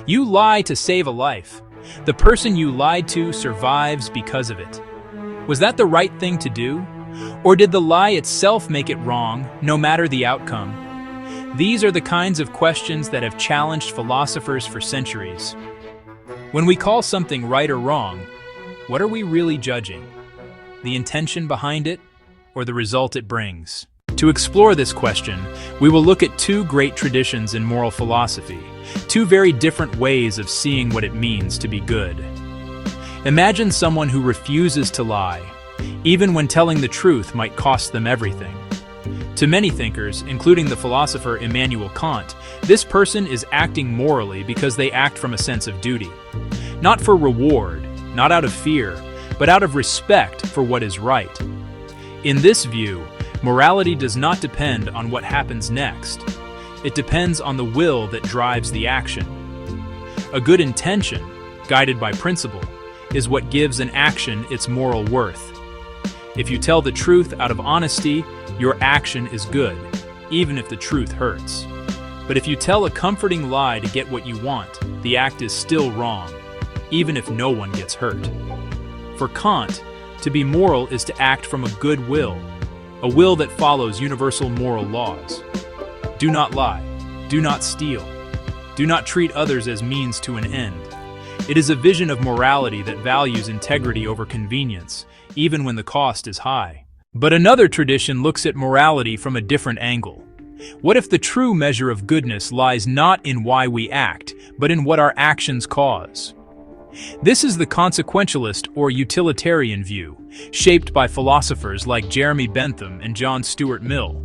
You lie to save a life. The person you lied to survives because of it. Was that the right thing to do? Or did the lie itself make it wrong, no matter the outcome? These are the kinds of questions that have challenged philosophers for centuries. When we call something right or wrong, what are we really judging? The intention behind it, or the result it brings? To explore this question, we will look at two great traditions in moral philosophy, two very different ways of seeing what it means to be good. Imagine someone who refuses to lie, even when telling the truth might cost them everything. To many thinkers, including the philosopher Immanuel Kant, this person is acting morally because they act from a sense of duty. Not for reward, not out of fear, but out of respect for what is right. In this view, morality does not depend on what happens next. It depends on the will that drives the action. A good intention, guided by principle, is what gives an action its moral worth. If you tell the truth out of honesty, your action is good, even if the truth hurts. But if you tell a comforting lie to get what you want, the act is still wrong, even if no one gets hurt. For Kant, to be moral is to act from a good will, a will that follows universal moral laws. Do not lie. Do not steal. Do not treat others as means to an end. It is a vision of morality that values integrity over convenience, even when the cost is high. But another tradition looks at morality from a different angle. What if the true measure of goodness lies not in why we act, but in what our actions cause? This is the consequentialist or utilitarian view, shaped by philosophers like Jeremy Bentham and John Stuart Mill.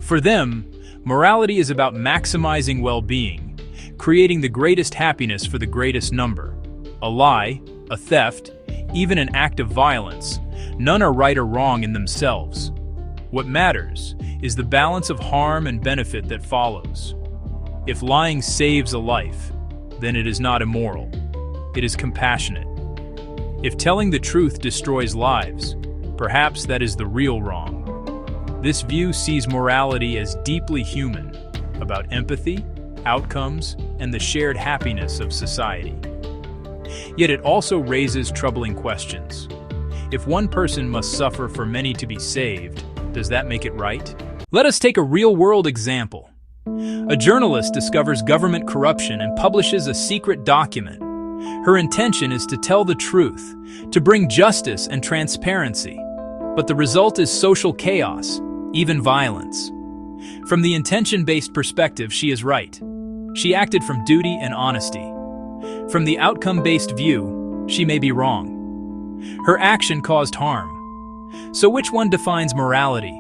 For them, morality is about maximizing well-being, creating the greatest happiness for the greatest number. A lie, a theft, even an act of violence, none are right or wrong in themselves. What matters is the balance of harm and benefit that follows. If lying saves a life, then it is not immoral. It is compassionate. If telling the truth destroys lives, perhaps that is the real wrong. This view sees morality as deeply human, about empathy, outcomes, and the shared happiness of society. Yet it also raises troubling questions. If one person must suffer for many to be saved, does that make it right? Let us take a real-world example. A journalist discovers government corruption and publishes a secret document. Her intention is to tell the truth, to bring justice and transparency. But the result is social chaos, even violence. From the intention-based perspective, she is right. She acted from duty and honesty. From the outcome-based view, she may be wrong. Her action caused harm. So which one defines morality?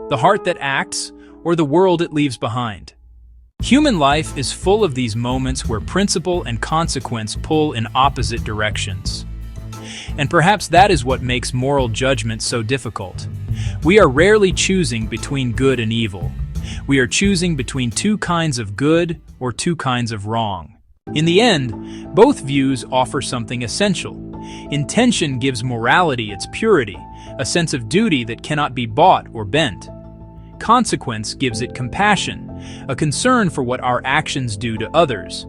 The heart that acts, or the world it leaves behind? Human life is full of these moments where principle and consequence pull in opposite directions. And perhaps that is what makes moral judgment so difficult. We are rarely choosing between good and evil. We are choosing between two kinds of good or two kinds of wrong. In the end, both views offer something essential. Intention gives morality its purity, a sense of duty that cannot be bought or bent. Consequence gives it compassion, a concern for what our actions do to others.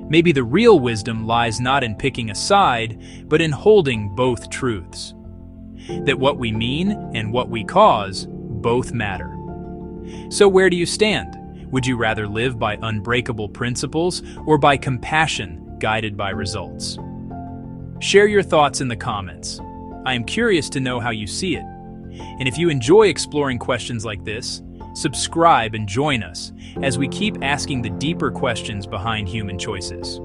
Maybe the real wisdom lies not in picking a side, but in holding both truths. That what we mean and what we cause both matter. So where do you stand? Would you rather live by unbreakable principles or by compassion guided by results? Share your thoughts in the comments. I am curious to know how you see it. And if you enjoy exploring questions like this, subscribe and join us as we keep asking the deeper questions behind human choices.